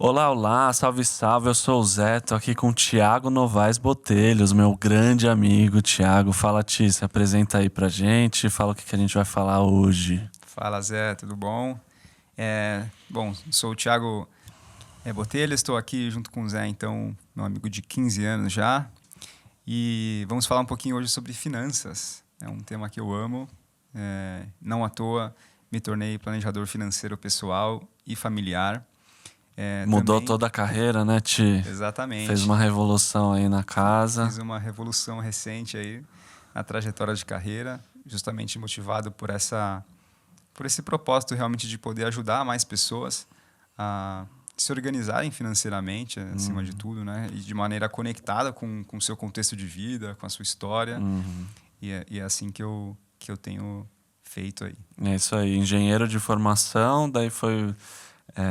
Olá, olá, salve, salve, eu sou o Zé, tô aqui com o Thiago Novaes Botelhos, meu grande amigo Thiago. Fala, Ti, se apresenta aí pra gente, fala o que a gente vai falar hoje. Fala Zé, tudo bom? Bom, sou o Thiago Botelho, estou aqui junto com o Zé, então, meu amigo de 15 anos já. E vamos falar um pouquinho hoje sobre finanças. É um tema que eu amo. Não à toa me tornei planejador financeiro pessoal e familiar. Mudou Também, toda a carreira, né, Ti? Fez exatamente, uma revolução aí na casa. fiz uma revolução recente aí na trajetória de carreira, justamente motivado por esse propósito realmente de poder ajudar mais pessoas a se organizarem financeiramente, acima de tudo, né? E de maneira conectada com o seu contexto de vida, com a sua história. E é assim que eu tenho feito aí. É isso aí, engenheiro de formação, daí foi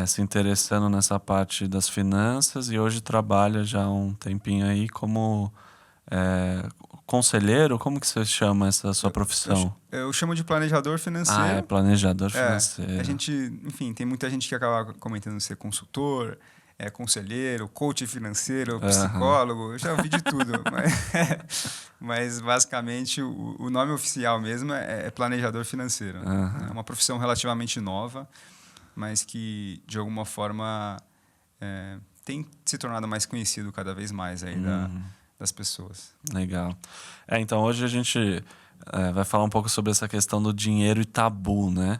se interessando nessa parte das finanças e hoje trabalha já há um tempinho aí como é, conselheiro, como que você chama essa sua profissão? Eu chamo de planejador Ah, é financeiro. planejador A financeiro. gente, enfim, tem muita gente que acaba comentando ser consultor, conselheiro, coach financeiro, Aham, psicólogo, eu já ouvi de tudo, mas basicamente o nome oficial mesmo é planejador financeiro, né? É aham. uma profissão relativamente nova, mas que de alguma forma tem se tornado mais conhecido cada vez mais aí das pessoas. Legal. Então hoje a gente vai falar um pouco sobre essa questão do dinheiro e tabu, né?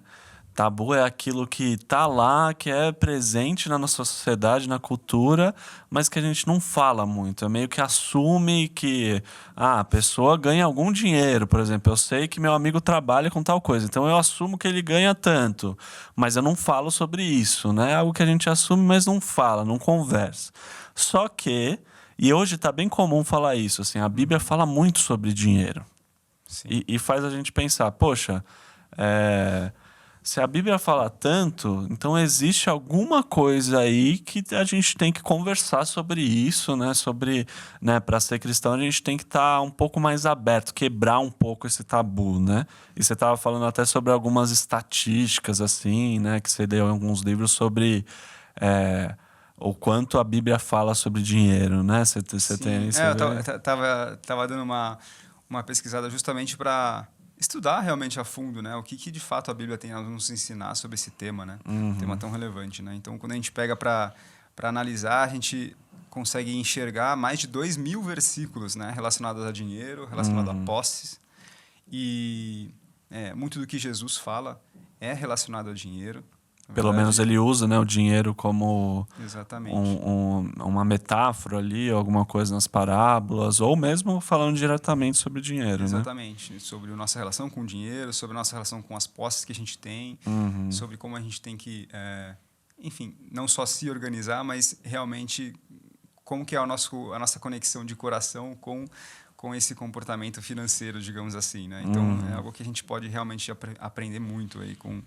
Tabu é aquilo que tá lá, que é presente na nossa sociedade, na cultura, mas que a gente não fala muito. É meio que assume que a pessoa ganha algum dinheiro. Por exemplo, eu sei que meu amigo trabalha com tal coisa, então eu assumo que ele ganha tanto, mas eu não falo sobre isso, né? É algo que a gente assume, mas não fala, não conversa. Só que, e hoje está bem comum falar isso, assim, a Bíblia fala muito sobre dinheiro. Sim. E faz a gente pensar, poxa, é, se a Bíblia fala tanto, então existe alguma coisa aí que a gente tem que conversar sobre isso, né? Sobre, né, para ser cristão, a gente tem que estar um pouco mais aberto, quebrar um pouco esse tabu, né? E você estava falando até sobre algumas estatísticas, assim, né? Que você deu em alguns livros sobre é, o quanto a Bíblia fala sobre dinheiro, né? Você tem Sim, aí, você eu vê. tava dando uma pesquisada justamente para estudar realmente a fundo, né? O que de fato a Bíblia tem a nos ensinar sobre esse tema, né? Um tema tão relevante, né? Então, quando a gente pega para analisar, a gente consegue enxergar mais de 2.000 versículos, né? Relacionados a dinheiro, relacionado a posses. E muito do que Jesus fala é relacionado a dinheiro. Na Pelo menos verdade, ele usa, né, o dinheiro como exatamente. uma metáfora ali, alguma coisa nas parábolas, ou mesmo falando diretamente sobre dinheiro, né? Exatamente, sobre a nossa relação com o dinheiro, sobre a nossa relação com as posses que a gente tem, sobre como a gente tem que, enfim, não só se organizar, mas realmente como que é a nossa conexão de coração com esse comportamento financeiro, digamos assim, né? Então, é algo que a gente pode realmente aprender muito aí com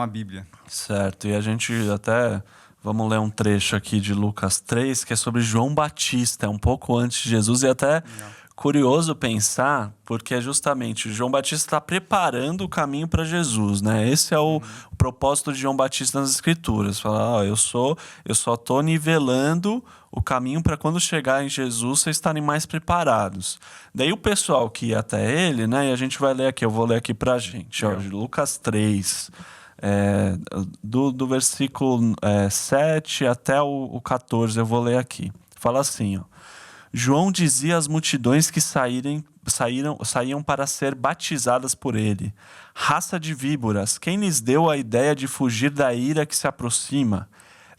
a Bíblia. Certo. E a gente até vamos ler um trecho aqui de Lucas 3 que é sobre João Batista, é um pouco antes de Jesus, e até Legal. curioso pensar, porque é justamente João Batista está preparando o caminho para Jesus, né? Esse é o propósito de João Batista nas Escrituras. Falar, ó, eu só estou nivelando o caminho para quando chegar em Jesus vocês estarem mais preparados. Daí o pessoal que ia até ele, né? E a gente vai ler aqui, eu vou ler aqui para a gente, ó, Legal. de Lucas 3. Do versículo 7 até o 14, eu vou ler aqui. Fala assim, ó. João dizia às multidões que saíam para ser batizadas por ele: Raça de víboras, quem lhes deu a ideia de fugir da ira que se aproxima?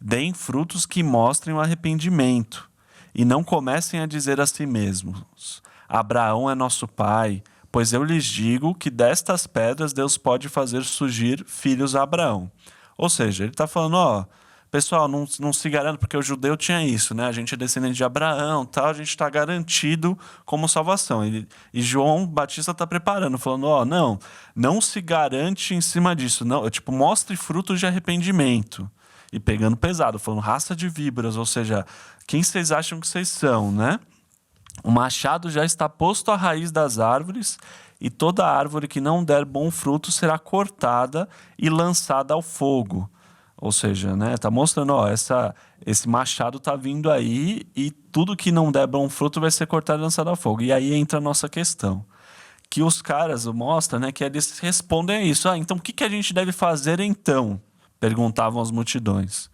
Deem frutos que mostrem o arrependimento. E não comecem a dizer a si mesmos: Abraão é nosso pai, pois eu lhes digo que destas pedras Deus pode fazer surgir filhos a Abraão. Ou seja, ele está falando, ó, pessoal, não se garanta, porque o judeu tinha isso, né? A gente é descendente de Abraão, tal, a gente está garantido como salvação. E João Batista está preparando, falando, ó, não se garante em cima disso, não, tipo, mostre frutos de arrependimento. E pegando pesado, falando raça de víboras, ou seja, quem vocês acham que vocês são, né? O machado já está posto à raiz das árvores, e toda árvore que não der bom fruto será cortada e lançada ao fogo. Ou seja, né, tá mostrando, ó, esse machado tá vindo aí e tudo que não der bom fruto vai ser cortado e lançado ao fogo. E aí entra a nossa questão. Que os caras mostram, né, que eles respondem a isso. Ah, então o que, que a gente deve fazer então? Perguntavam as multidões.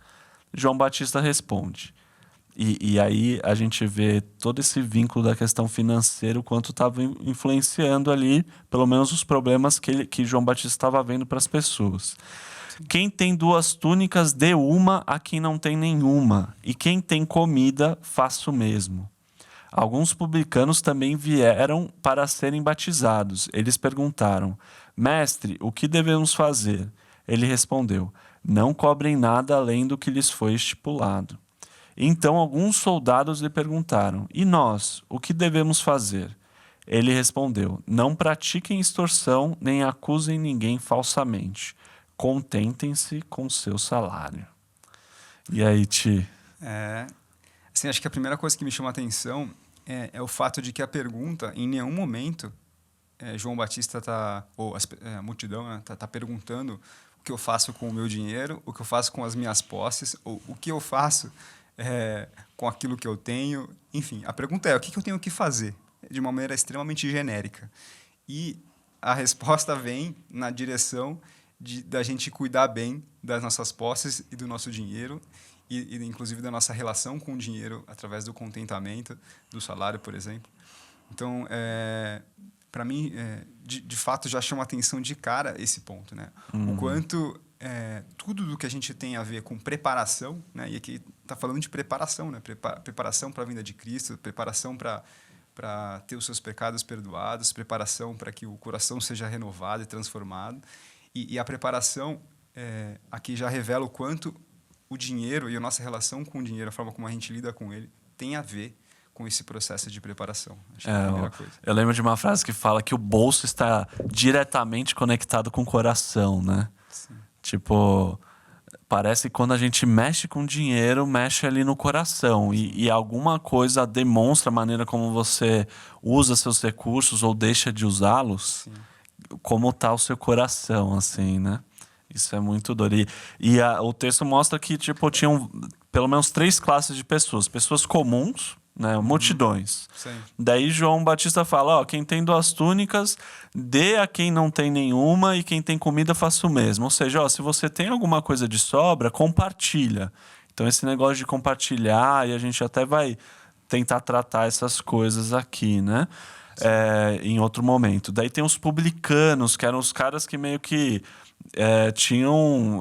João Batista responde. E aí a gente vê todo esse vínculo da questão financeira, o quanto estava influenciando ali, pelo menos os problemas que João Batista estava vendo para as pessoas. Quem tem 2 túnicas, dê uma a quem não tem nenhuma. E quem tem comida, faça o mesmo. Alguns publicanos também vieram para serem batizados. Eles perguntaram: Mestre, o que devemos fazer? Ele respondeu: Não cobrem nada além do que lhes foi estipulado. Então alguns soldados lhe perguntaram: E nós, o que devemos fazer? Ele respondeu: Não pratiquem extorsão, nem acusem ninguém falsamente. Contentem-se com seu salário. E aí, Ti? Assim, acho que a primeira coisa que me chama a atenção é o fato de que a pergunta, em nenhum momento, João Batista ou a multidão, né, tá perguntando o que eu faço com o meu dinheiro, o que eu faço com as minhas posses, ou o que eu faço com aquilo que eu tenho. Enfim, a pergunta é: o que eu tenho que fazer? De uma maneira extremamente genérica. E a resposta vem na direção da gente cuidar bem das nossas posses e do nosso dinheiro, e inclusive da nossa relação com o dinheiro através do contentamento, do salário, por exemplo. Então, para mim, de fato, já chama atenção de cara esse ponto, né? O quanto tudo do que a gente tem a ver com preparação, né? E aqui está falando de preparação, né? Preparação para a vinda de Cristo, preparação para ter os seus pecados perdoados, preparação para que o coração seja renovado e transformado. E a preparação aqui já revela o quanto o dinheiro e a nossa relação com o dinheiro, a forma como a gente lida com ele, tem a ver com esse processo de preparação. Acho que é a primeira coisa. Eu lembro de uma frase que fala que o bolso está diretamente conectado com o coração, né? Sim. Tipo, parece que quando a gente mexe com dinheiro, mexe ali no coração. E alguma coisa demonstra a maneira como você usa seus recursos ou deixa de usá-los, como está o seu coração, assim, né? Isso é muito doido. O texto mostra que, tipo, tinham pelo menos 3 classes de pessoas. Pessoas comuns, né? Multidões. Sim. Daí João Batista fala: ó, quem tem 2 túnicas, dê a quem não tem nenhuma, e quem tem comida, faça o mesmo. Ou seja, ó, se você tem alguma coisa de sobra, compartilha. Então esse negócio de compartilhar, e a gente até vai tentar tratar essas coisas aqui, né? Em outro momento. Daí tem os publicanos, que eram os caras que meio que tinham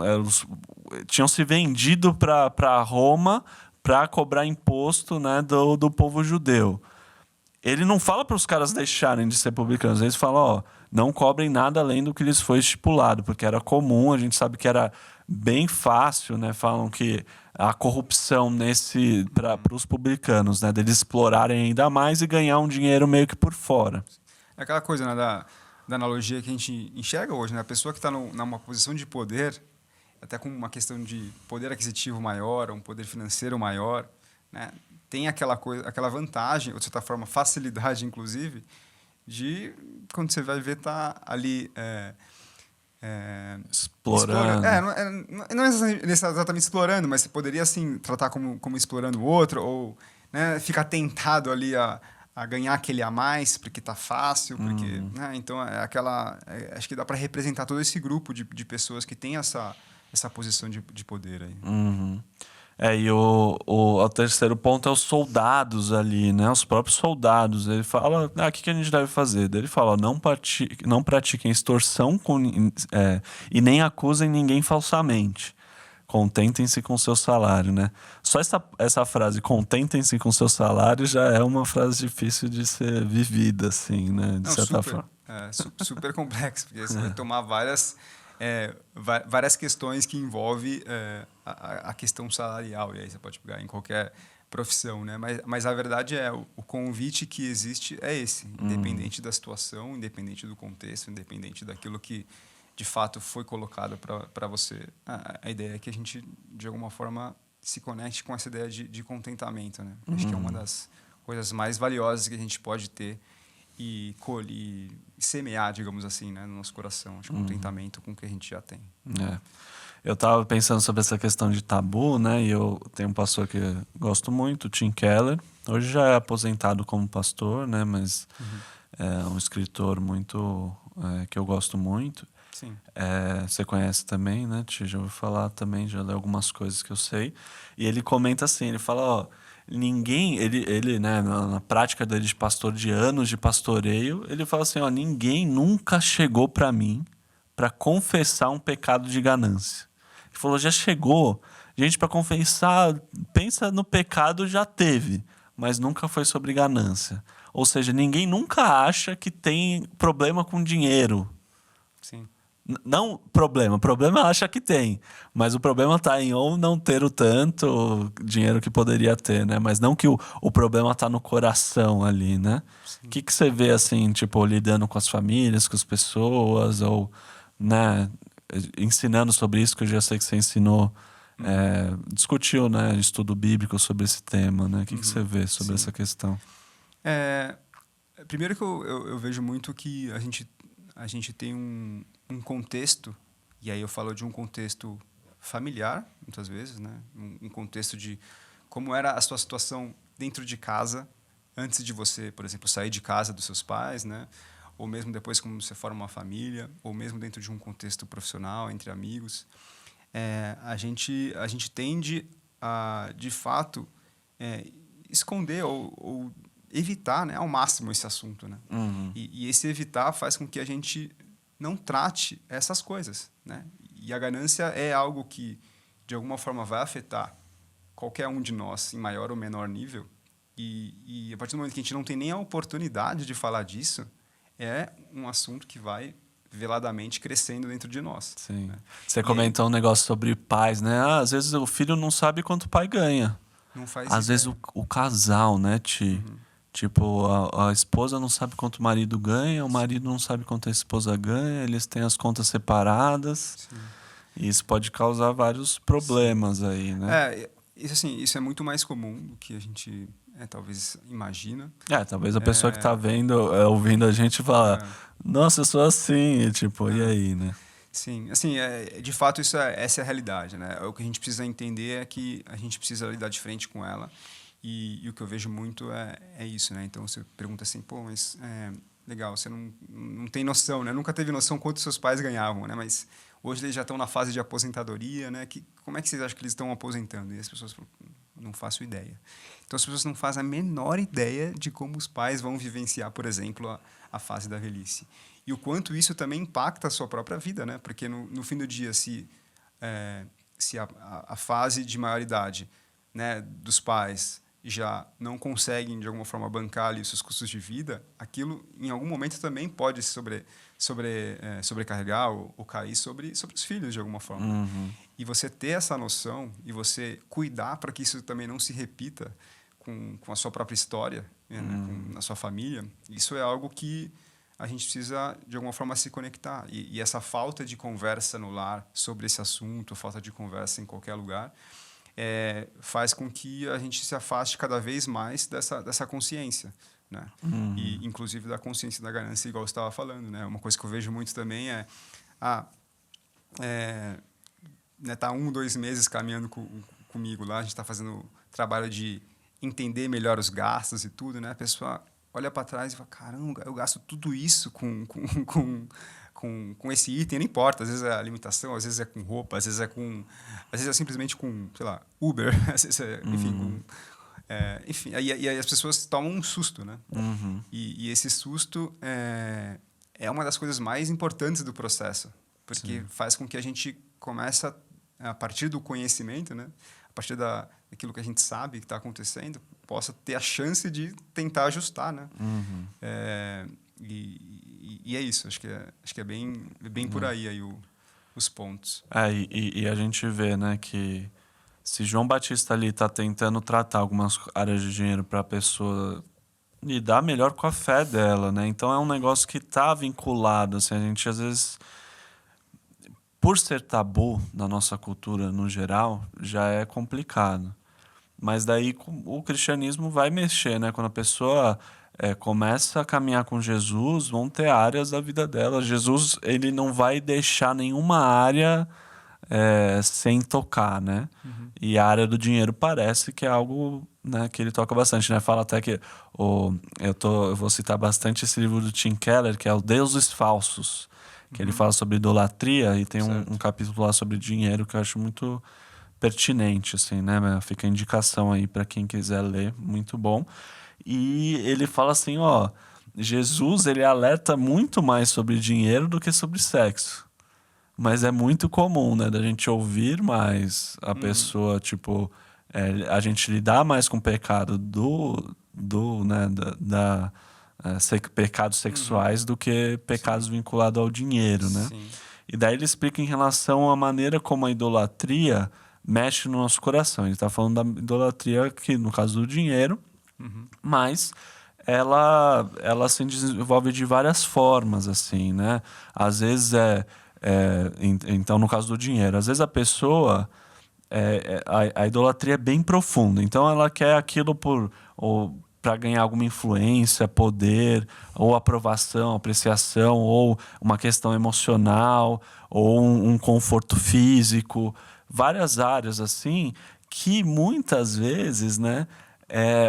se vendido para Roma para cobrar imposto, né, do povo judeu. Ele não fala para os caras deixarem de ser publicanos. Eles falam: ó, não cobrem nada além do que lhes foi estipulado, porque era comum, a gente sabe que era bem fácil, né? Falam que a corrupção para os publicanos, né, deles explorarem ainda mais e ganhar um dinheiro meio que por fora. É aquela coisa, né, da analogia que a gente enxerga hoje, né? A pessoa que está numa posição de poder, até com uma questão de poder aquisitivo maior, um poder financeiro maior, né? Tem aquela vantagem, ou de certa forma facilidade, inclusive, de quando você vai ver tá ali Explorando. Não é exatamente explorando, mas você poderia assim tratar como explorando o outro, ou, né, ficar tentado ali a ganhar aquele a mais porque tá fácil, porque, né? Então acho que dá para representar todo esse grupo de pessoas que tem essa posição de poder aí. E o terceiro ponto é os soldados ali, né? Os próprios soldados. Ele fala: o que a gente deve fazer? Daí ele fala: ó, não pratiquem extorsão e nem acusem ninguém falsamente. Contentem-se com o seu salário, né? Só essa frase, contentem-se com o seu salário, já é uma frase difícil de ser vivida, assim, né? De certa forma. Super complexo, porque você vai tomar várias questões que envolvem a questão salarial, e aí você pode pegar em qualquer profissão, né? Mas a verdade o convite que existe é esse, independente da situação, independente do contexto, independente daquilo que de fato foi colocado para você. A ideia é que a gente, de alguma forma, se conecte com essa ideia de contentamento, né? Acho que é uma das coisas mais valiosas que a gente pode ter e semear, digamos assim, né, no nosso coração. Acho que contentamento com o que a gente já tem. Eu tava pensando sobre essa questão de tabu, né? E eu tenho um pastor que eu gosto muito, o Tim Keller. Hoje já é aposentado como pastor, né? Mas é um escritor muito que eu gosto muito. Sim. Você conhece também, né? Já ouviu falar também, já leu algumas coisas que eu sei. E ele comenta assim, ele fala, ó, ninguém, ele né, na prática dele de pastor, de anos de pastoreio, ele fala assim, ó, ninguém nunca chegou para mim para confessar um pecado de ganância. Ele falou, já chegou, gente para confessar, pensa no pecado, já teve, mas nunca foi sobre ganância. Ou seja, ninguém nunca acha que tem problema com dinheiro. Sim. Não problema acha que tem, mas o problema está em ou não ter o tanto dinheiro que poderia ter, né? Mas não que o problema está no coração ali, né? O que você vê assim, tipo, lidando com as famílias, com as pessoas, ou, né, ensinando sobre isso, que eu já sei que você ensinou, discutiu, né, estudo bíblico sobre esse tema, né? O que você vê sobre essa questão? Primeiro que eu vejo muito que a gente tem um contexto, e aí eu falo de um contexto familiar, muitas vezes, né? Um contexto de como era a sua situação dentro de casa, antes de você, por exemplo, sair de casa dos seus pais, né? Ou mesmo depois como você forma uma família, ou mesmo dentro de um contexto profissional, entre amigos. A gente tende a, de fato, esconder ou evitar, né, ao máximo esse assunto, né? E esse evitar faz com que a gente não trate essas coisas, né? E a ganância é algo que de alguma forma vai afetar qualquer um de nós em maior ou menor nível. E a partir do momento que a gente não tem nem a oportunidade de falar disso, é um assunto que vai veladamente crescendo dentro de nós. Sim. Né? Você comentou um negócio sobre pais, né? Às vezes o filho não sabe quanto o pai ganha. Não faz Às vezes ideia. o casal, né, Tipo, a esposa não sabe quanto o marido ganha, o marido não sabe quanto a esposa ganha, eles têm as contas separadas. Sim. E isso pode causar vários problemas aí, né? Isso é muito mais comum do que a gente talvez imagina. Talvez a pessoa que tá vendo, ouvindo a gente fala, nossa, eu sou assim, e tipo, e aí, né? Sim, assim, de fato essa é a realidade, né? O que a gente precisa entender é que a gente precisa lidar de frente com ela. E o que eu vejo muito é isso, né? Então você pergunta assim, pô, mas legal, você não tem noção, né? Nunca teve noção quanto seus pais ganhavam, né? Mas hoje eles já estão na fase de aposentadoria, né? Como é que vocês acham que eles estão aposentando? E as pessoas falam, não faço ideia. Então as pessoas não fazem a menor ideia de como os pais vão vivenciar, por exemplo, a fase da velhice. E o quanto isso também impacta a sua própria vida, né? Porque no fim do dia, se a fase de maioridade, né, dos pais já não conseguem, de alguma forma, bancar ali os seus custos de vida, aquilo, em algum momento, também pode sobrecarregar ou cair sobre os filhos, de alguma forma. E você ter essa noção e você cuidar para que isso também não se repita com a sua própria história, né, com a sua família, isso é algo que a gente precisa, de alguma forma, se conectar. E essa falta de conversa no lar sobre esse assunto, falta de conversa em qualquer lugar, faz com que a gente se afaste cada vez mais dessa consciência, né? E inclusive da consciência da ganância, igual você estava falando, né? Uma coisa que eu vejo muito também né, tá 1, 2 meses caminhando comigo lá, a gente está fazendo trabalho de entender melhor os gastos e tudo, né? A pessoa olha para trás e fala, caramba, eu gasto tudo isso com esse item, não importa, às vezes é alimentação, às vezes é com roupa, às vezes é simplesmente com, sei lá, Uber, às vezes enfim, aí as pessoas tomam um susto, né? E esse susto é uma das coisas mais importantes do processo, porque faz com que a gente comece a partir do conhecimento, né? A partir daquilo que a gente sabe que está acontecendo, possa ter a chance de tentar ajustar, né? E é isso, acho que é bem por aí os pontos. E a gente vê, né, que se João Batista ali está tentando tratar algumas áreas de dinheiro para a pessoa lidar melhor com a fé dela, né? Então é um negócio que está vinculado, assim, a gente às vezes, por ser tabu na nossa cultura no geral, já é complicado. Mas daí o cristianismo vai mexer, né? Quando a pessoa começa a caminhar com Jesus, vão ter áreas da vida dela. Jesus, ele não vai deixar nenhuma área sem tocar, né? E a área do dinheiro parece que é algo, né, que ele toca bastante, né? Fala até que eu vou citar bastante esse livro do Tim Keller, que é o Deuses Falsos, que ele fala sobre idolatria e tem um capítulo lá sobre dinheiro que eu acho muito pertinente, assim, né? Fica a indicação aí para quem quiser ler, muito bom. E ele fala assim, ó, Jesus, ele alerta muito mais sobre dinheiro do que sobre sexo. Mas é muito comum, né, da gente ouvir mais a pessoa, tipo, a gente lidar mais com o pecado né, pecados sexuais do que pecados vinculados ao dinheiro, né? Sim. E daí ele explica em relação à maneira como a idolatria mexe no nosso coração. Ele está falando da idolatria que, no caso do dinheiro, mas ela se desenvolve de várias formas, assim, né? Às vezes então, no caso do dinheiro, às vezes a pessoa a idolatria é bem profunda. Então ela quer aquilo para ganhar alguma influência, poder, ou aprovação, apreciação, ou uma questão emocional, ou um conforto físico, várias áreas assim que muitas vezes, né,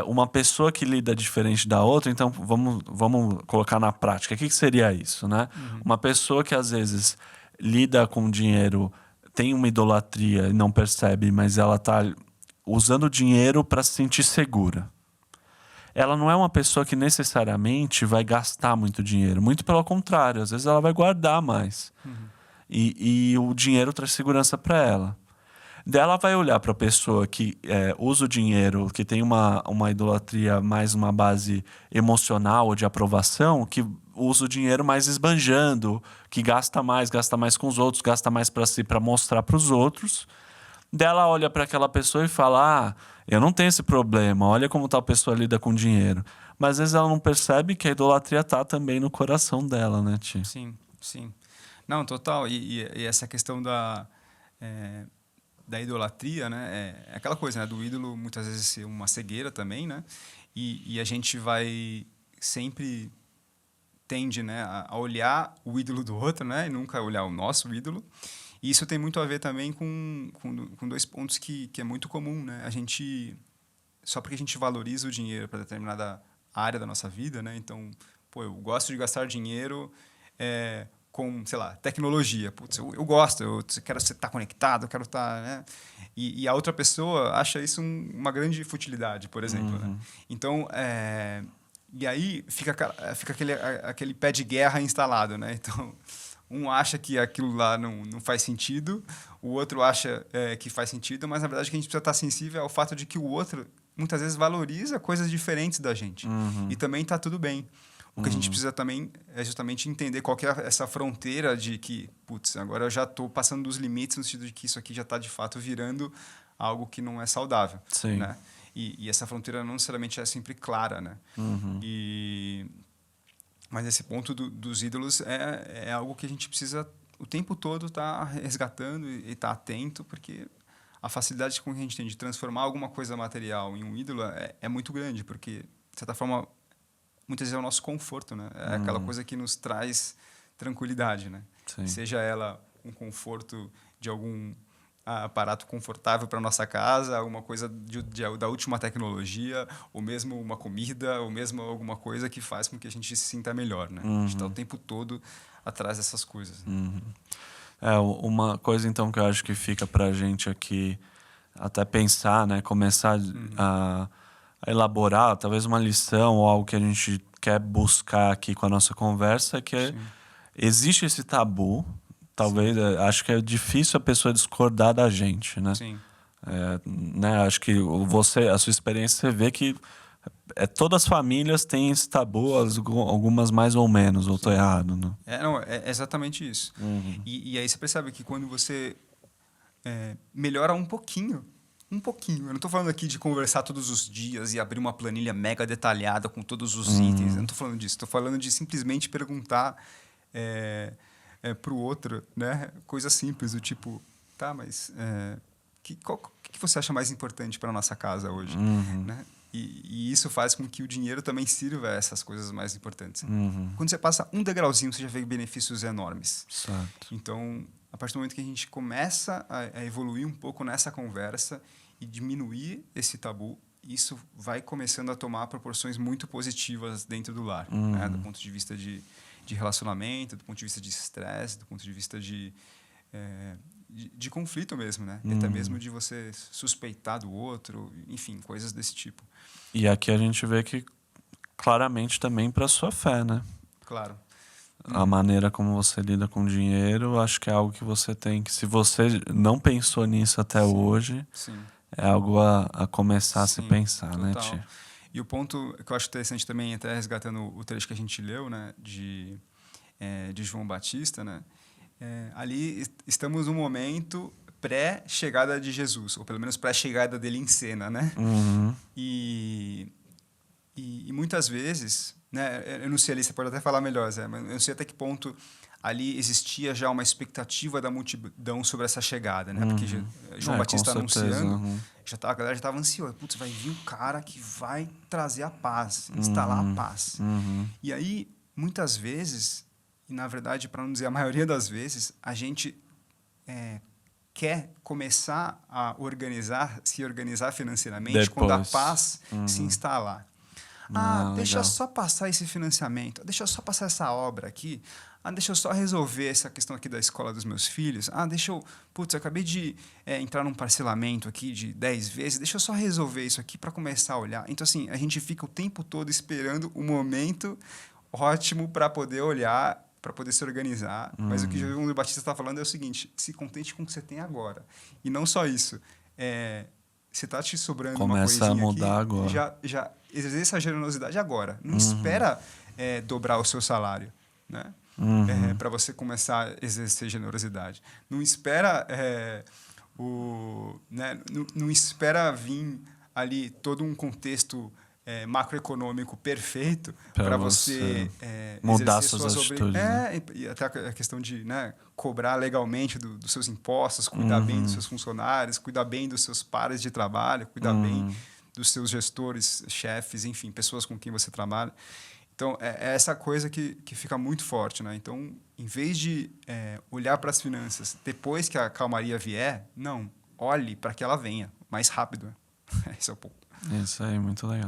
uma pessoa que lida diferente da outra. Então vamos colocar na prática. O que seria isso, né? Uma pessoa que às vezes lida com dinheiro, tem uma idolatria e não percebe, mas ela está usando o dinheiro para se sentir segura. Ela não é uma pessoa que necessariamente vai gastar muito dinheiro. Muito pelo contrário, às vezes ela vai guardar mais. E o dinheiro traz segurança para ela. Daí ela vai olhar para a pessoa que usa o dinheiro, que tem uma idolatria mais uma base emocional ou de aprovação, que usa o dinheiro mais esbanjando, que gasta mais com os outros, gasta mais para si, para mostrar para os outros. Daí ela olha para aquela pessoa e fala: ah, eu não tenho esse problema, olha como tal pessoa lida com dinheiro. Mas às vezes ela não percebe que a idolatria tá também no coração dela, né, Ti? Sim, sim. Não, total. E essa questão da idolatria, né? É aquela coisa, né? Do ídolo muitas vezes ser uma cegueira também, né? E a gente vai sempre tende, né, a olhar o ídolo do outro, né? E nunca olhar o nosso ídolo. E isso tem muito a ver também com dois pontos que é muito comum, né? A gente só porque a gente valoriza o dinheiro para determinada área da nossa vida, né? Então, pô, eu gosto de gastar dinheiro com, sei lá, tecnologia. Putz, eu gosto, eu quero estar conectado, eu quero estar, né? E a outra pessoa acha isso uma grande futilidade, por exemplo, né? Então, e aí fica aquele pé de guerra instalado, né? Então, um acha que aquilo lá não faz sentido, o outro acha que faz sentido, mas na verdade que a gente precisa estar sensível ao fato de que o outro muitas vezes valoriza coisas diferentes da gente. E também está tudo bem. O que a gente precisa também é justamente entender qual que é essa fronteira de que, putz, agora eu já estou passando dos limites no sentido de que isso aqui já está de fato virando algo que não é saudável. Sim. Né? E essa fronteira não necessariamente é sempre clara, né? Mas esse ponto dos ídolos é algo que a gente precisa o tempo todo estar resgatando e estar atento, porque a facilidade com que a gente tem de transformar alguma coisa material em um ídolo é muito grande, porque, de certa forma, muitas vezes é o nosso conforto, né? É aquela coisa que nos traz tranquilidade, né? Sim. Seja ela um conforto de algum aparato confortável para nossa casa, alguma coisa da última tecnologia, ou mesmo uma comida, ou mesmo alguma coisa que faz com que a gente se sinta melhor, né? A gente está o tempo todo atrás dessas coisas. Né? Uma coisa então que eu acho que fica para a gente aqui até pensar, né, começar a elaborar talvez uma lição ou algo que a gente quer buscar aqui com a nossa conversa, que existe esse tabu. Talvez, acho que é difícil a pessoa discordar da gente, né? Sim. Né? Acho que a sua experiência, você vê que todas as famílias têm esse tabu, algumas mais ou menos, ou estou errado, né? É exatamente isso. E aí você percebe que quando você melhora um pouquinho, eu não estou falando aqui de conversar todos os dias e abrir uma planilha mega detalhada com todos os itens, eu não estou falando disso, estou falando de simplesmente perguntar para o outro, né? Coisa simples, do tipo, tá, mas o que você acha mais importante para a nossa casa hoje? Né? E isso faz com que o dinheiro também sirva a essas coisas mais importantes. Uhum. Quando você passa um degrauzinho, você já vê benefícios enormes. Certo. Então, a partir do momento que a gente começa a evoluir um pouco nessa conversa e diminuir esse tabu, isso vai começando a tomar proporções muito positivas dentro do lar, né? Do ponto de vista de relacionamento, do ponto de vista de estresse, do ponto de vista de conflito mesmo, né? Até mesmo de você suspeitar do outro, enfim, coisas desse tipo. E aqui a gente vê que claramente também para sua fé, né? Claro. A maneira como você lida com dinheiro, acho que é algo que você tem que... Se você não pensou nisso até hoje, Sim. é algo a começar a se pensar, total. né, Ti? E o ponto que eu acho interessante também, até resgatando o trecho que a gente leu, né, de João Batista, né, ali estamos no momento pré-chegada de Jesus, ou pelo menos pré-chegada dele em cena, né? Uhum. E muitas vezes, né, eu não sei ali, você pode até falar melhor, Zé, mas eu não sei até que ponto ali existia já uma expectativa da multidão sobre essa chegada, né? Porque João Batista com certeza, anunciando, a galera já estava ansiosa. Putz, vai vir um cara que vai trazer a paz, instalar a paz. E aí, muitas vezes, e na verdade, para não dizer a maioria das vezes, a gente quer começar a se organizar financeiramente quando a paz se instalar. Deixa eu só passar esse financiamento, deixa eu só passar essa obra aqui, deixa eu só resolver essa questão aqui da escola dos meus filhos, eu acabei de entrar num parcelamento aqui de 10 vezes, deixa eu só resolver isso aqui para começar a olhar. Então, assim, a gente fica o tempo todo esperando o momento ótimo para poder olhar, para poder se organizar. Mas o que João Batista está falando é o seguinte: se contente com o que você tem agora. E não só isso. Você está te sobrando uma coisinha começa a mudar aqui, agora. já exerça a generosidade agora. Não espera dobrar o seu salário, né? Para você começar a exercer generosidade. Não espera não espera vir ali todo um contexto macroeconômico perfeito para você mudar exercer suas atitudes. Né? E até a questão de cobrar legalmente dos seus impostos, cuidar bem dos seus funcionários, cuidar bem dos seus pares de trabalho, cuidar bem dos seus gestores, chefes, enfim, pessoas com quem você trabalha. Então, é essa coisa que fica muito forte, né? Então, em vez de olhar para as finanças depois que a calmaria vier, não, olhe para que ela venha mais rápido. Esse é o ponto. Isso aí, muito legal.